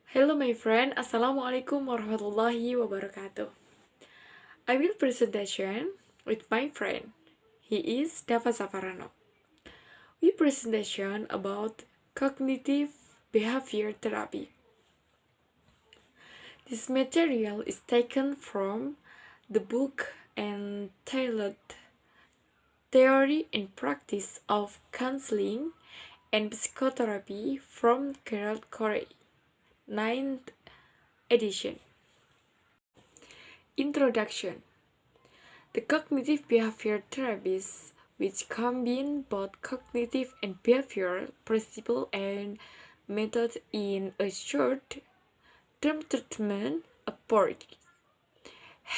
Hello my friend, Assalamualaikum warahmatullahi wabarakatuh. I will presentation with my friend. He is Dava Safarano. We presentation about cognitive behavior therapy. This material is taken from the book entitled Theory and Practice of Counseling and Psychotherapy from Gerald Corey, 9th edition. Introduction. The cognitive behavior therapies, which combine both cognitive and behavioral principles and methods in a short-term treatment approach,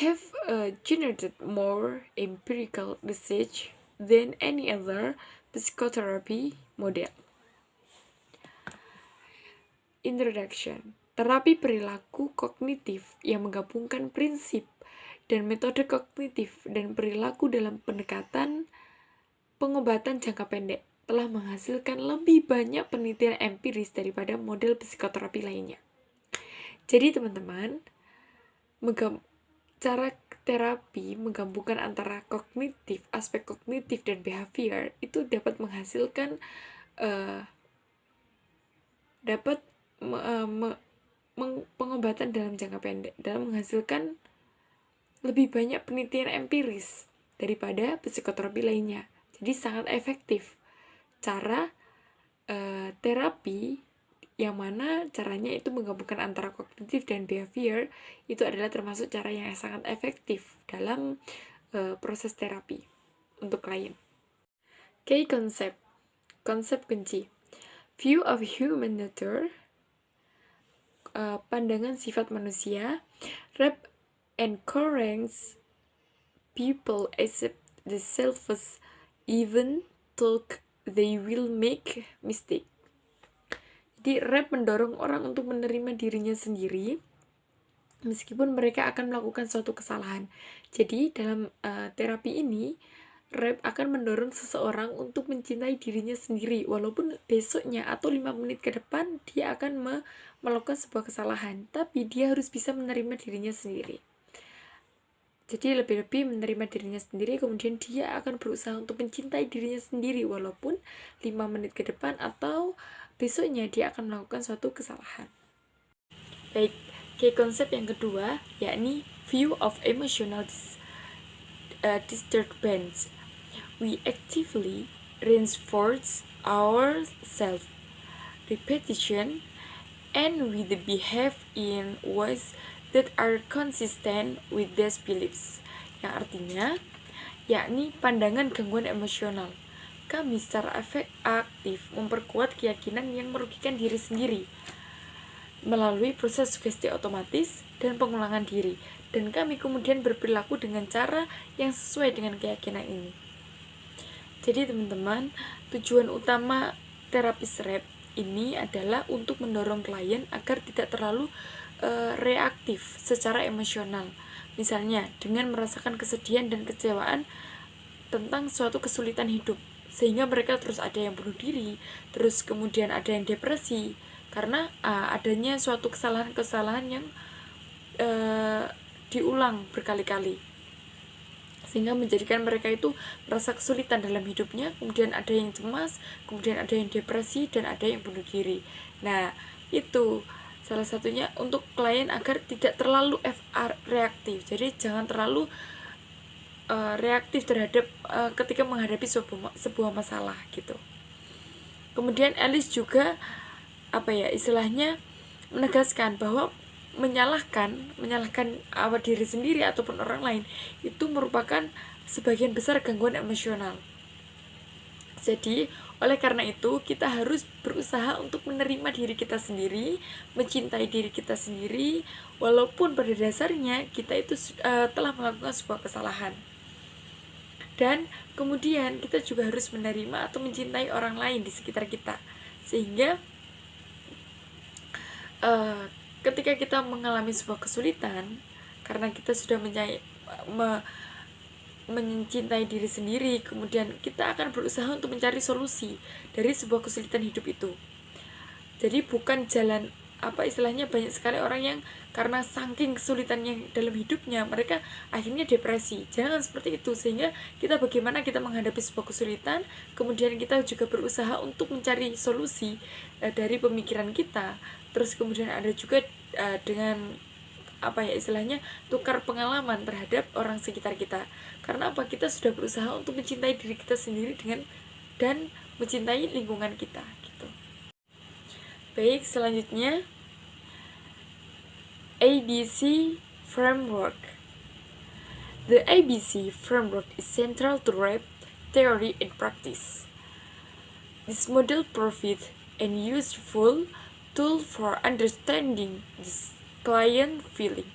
have generated more empirical research than any other psychotherapy model. Introduction. Terapi perilaku kognitif yang menggabungkan prinsip dan metode kognitif dan perilaku dalam pendekatan pengobatan jangka pendek telah menghasilkan lebih banyak penelitian empiris daripada model psikoterapi lainnya. Jadi teman-teman, cara terapi menggabungkan antara kognitif, aspek kognitif dan behavior itu dapat menghasilkan pengobatan dalam jangka pendek, dalam menghasilkan lebih banyak penelitian empiris daripada psikoterapi lainnya. Jadi sangat efektif cara terapi yang mana caranya itu menggabungkan antara kognitif dan behavior itu adalah termasuk cara yang sangat efektif dalam proses terapi untuk klien. Key konsep kunci. View of human nature, pandangan sifat manusia. Rep encourages people accept themselves even though they will make mistake. Jadi Rep mendorong orang untuk menerima dirinya sendiri meskipun mereka akan melakukan suatu kesalahan. Jadi dalam terapi ini Rep akan mendorong seseorang untuk mencintai dirinya sendiri walaupun besoknya atau 5 menit ke depan dia akan melakukan sebuah kesalahan, tapi dia harus bisa menerima dirinya sendiri. Jadi lebih-lebih menerima dirinya sendiri, kemudian dia akan berusaha untuk mencintai dirinya sendiri walaupun 5 menit ke depan atau besoknya dia akan melakukan suatu kesalahan. Baik, key konsep yang kedua yakni view of emotional disturbance. We actively reinforce our self-repetition and we behave in ways that are consistent with these beliefs. Yang artinya, yakni pandangan gangguan emosional. Kami secara aktif memperkuat keyakinan yang merugikan diri sendiri melalui proses sugesti otomatis dan pengulangan diri. Dan kami kemudian berperilaku dengan cara yang sesuai dengan keyakinan ini. Jadi teman-teman, tujuan utama terapis Rep ini adalah untuk mendorong klien agar tidak terlalu reaktif secara emosional. Misalnya, dengan merasakan kesedihan dan kecewaan tentang suatu kesulitan hidup, sehingga mereka terus ada yang bunuh diri, terus kemudian ada yang depresi, karena adanya suatu kesalahan-kesalahan yang diulang berkali-kali, sehingga menjadikan mereka itu merasa kesulitan dalam hidupnya, kemudian ada yang cemas, kemudian ada yang depresi, dan ada yang bunuh diri. Nah, itu salah satunya untuk klien agar tidak terlalu reaktif. Jadi jangan terlalu reaktif terhadap ketika menghadapi sebuah masalah gitu. Kemudian Alice juga istilahnya menegaskan bahwa menyalahkan awak diri sendiri ataupun orang lain itu merupakan sebagian besar gangguan emosional. Jadi oleh karena itu kita harus berusaha untuk menerima diri kita sendiri, mencintai diri kita sendiri walaupun pada dasarnya kita itu telah melakukan sebuah kesalahan. Dan kemudian kita juga harus menerima atau mencintai orang lain di sekitar kita, sehingga ketika kita mengalami sebuah kesulitan, karena kita sudah mencintai diri sendiri, kemudian kita akan berusaha untuk mencari solusi dari sebuah kesulitan hidup itu. Jadi bukan jalan istilahnya banyak sekali orang yang karena saking kesulitannya dalam hidupnya mereka akhirnya depresi. Jangan seperti itu, sehingga bagaimana kita menghadapi sebuah kesulitan, kemudian kita juga berusaha untuk mencari solusi dari pemikiran kita. Terus kemudian ada juga dengan istilahnya tukar pengalaman terhadap orang sekitar kita. Karena kita sudah berusaha untuk mencintai diri kita sendiri dan mencintai lingkungan kita gitu. Baik, selanjutnya ABC framework. The ABC framework is central to RAP theory and practice. This model provides an useful tool for understanding this client feeling,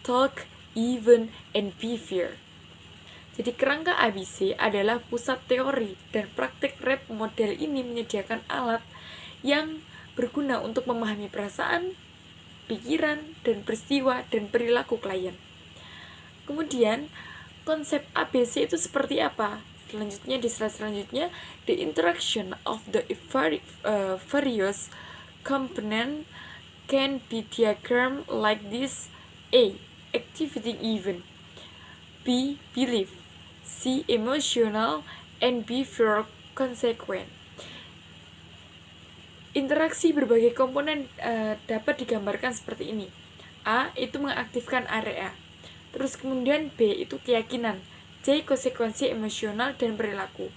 talk, even, and behavior. Jadi kerangka ABC adalah pusat teori dan praktik RAP. Model ini menyediakan alat yang berguna untuk memahami perasaan, pikiran, dan peristiwa dan perilaku klien. Kemudian konsep ABC itu seperti apa? Selanjutnya di slide selanjutnya, the interaction of the various component can be diagrammed like this: A. Activity event, B. Belief, C. Emotional, and behavioral consequence. Interaksi berbagai komponen dapat digambarkan seperti ini. A. Itu mengaktifkan area. Terus kemudian B. Itu keyakinan. C. Konsekuensi emosional dan perilaku.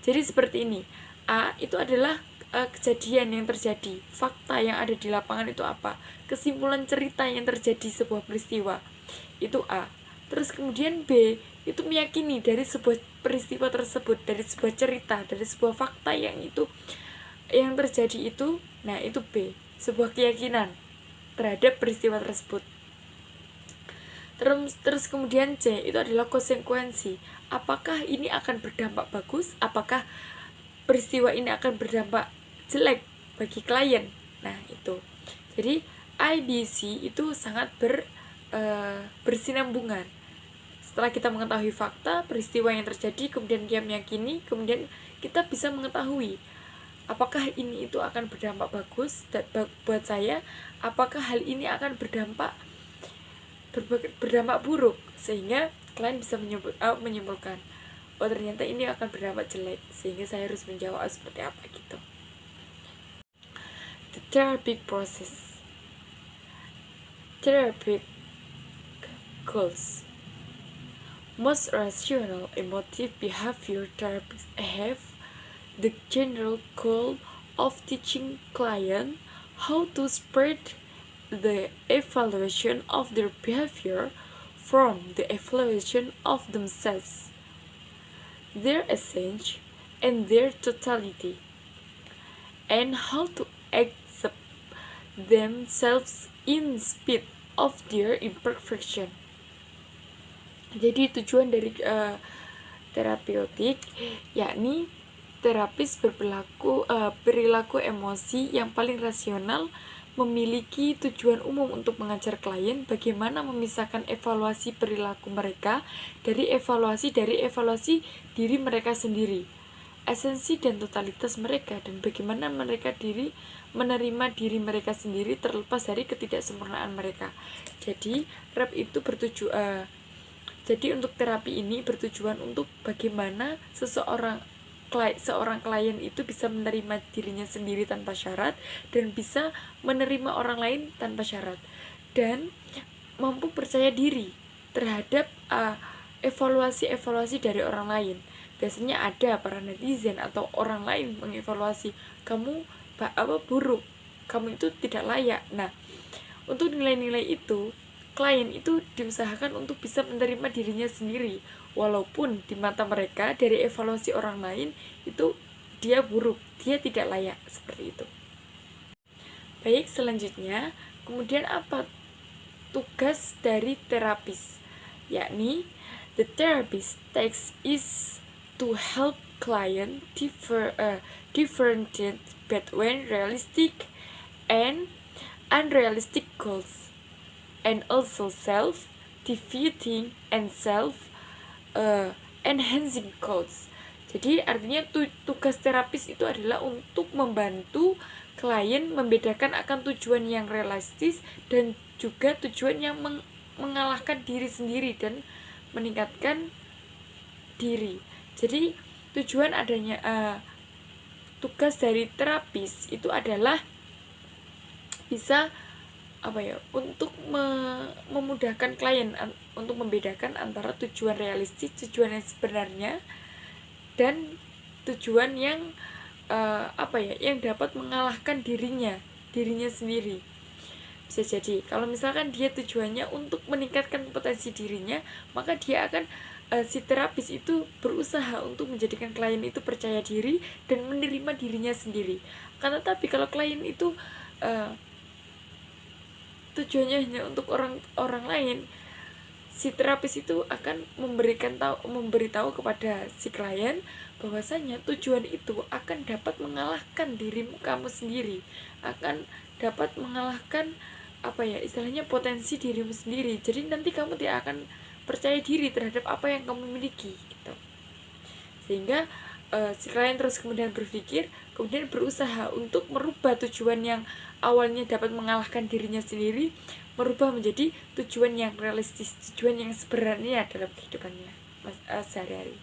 Jadi seperti ini. A. Itu adalah kejadian yang terjadi, fakta yang ada di lapangan itu apa, kesimpulan cerita yang terjadi sebuah peristiwa, itu A. Terus kemudian B, itu meyakini dari sebuah peristiwa tersebut, dari sebuah cerita, dari sebuah fakta yang terjadi itu, nah itu B, sebuah keyakinan terhadap peristiwa tersebut. Terus kemudian C, itu adalah konsekuensi, apakah ini akan berdampak bagus, apakah peristiwa ini akan berdampak jelek bagi klien. Nah itu, jadi IBC itu sangat bersinambungan. Setelah kita mengetahui fakta peristiwa yang terjadi, kemudian dia meyakini, kemudian kita bisa mengetahui apakah ini itu akan berdampak bagus buat saya, apakah hal ini akan berdampak buruk, sehingga klien bisa menyimpulkan, oh ternyata ini akan berdampak jelek, sehingga saya harus menjawab seperti apa gitu. The therapeutic process. Therapeutic goals. Most rational emotive behavior therapists have the general goal of teaching clients how to spread the evaluation of their behavior from the evaluation of themselves, their essence, and their totality, and how to accept themselves in spite of their imperfection. Jadi tujuan dari terapeutik yakni terapis perilaku emosi yang paling rasional, memiliki tujuan umum untuk mengajar klien bagaimana memisahkan evaluasi perilaku mereka dari evaluasi diri mereka sendiri, esensi dan totalitas mereka, dan bagaimana mereka menerima diri mereka sendiri terlepas dari ketidaksempurnaan mereka. Jadi RAP itu jadi untuk terapi ini bertujuan untuk bagaimana seorang klien itu bisa menerima dirinya sendiri tanpa syarat dan bisa menerima orang lain tanpa syarat, dan mampu percaya diri terhadap evaluasi dari orang lain. Biasanya ada para netizen atau orang lain mengevaluasi kamu buruk, kamu itu tidak layak. Nah, untuk nilai-nilai itu klien itu diusahakan untuk bisa menerima dirinya sendiri, walaupun di mata mereka dari evaluasi orang lain itu dia buruk, dia tidak layak, seperti itu. Baik, selanjutnya kemudian apa tugas dari terapis? Yakni the therapist task is to help client differentiate between realistic and unrealistic goals, and also self-defeating and self-enhancing goals. Jadi artinya tugas terapis itu adalah untuk membantu klien membedakan akan tujuan yang realistis dan juga tujuan yang mengalahkan diri sendiri dan meningkatkan diri. Jadi tujuan adanya tugas dari terapis itu adalah bisa untuk memudahkan klien untuk membedakan antara tujuan realistis, tujuan yang sebenarnya, dan tujuan yang yang dapat mengalahkan dirinya sendiri. Bisa jadi kalau misalkan dia tujuannya untuk meningkatkan potensi dirinya, maka dia akan si terapis itu berusaha untuk menjadikan klien itu percaya diri dan menerima dirinya sendiri. Karena tapi kalau klien itu tujuannya hanya untuk orang lain, si terapis itu akan memberitahu kepada si klien bahwasanya tujuan itu akan dapat mengalahkan dirimu kamu sendiri, akan dapat mengalahkan istilahnya potensi dirimu sendiri. Jadi nanti kamu tidak akan percaya diri terhadap apa yang kamu miliki gitu. Sehingga si klien terus kemudian berpikir, kemudian berusaha untuk merubah tujuan yang awalnya dapat mengalahkan dirinya sendiri, merubah menjadi tujuan yang realistis, tujuan yang sebenarnya dalam kehidupannya sehari-hari.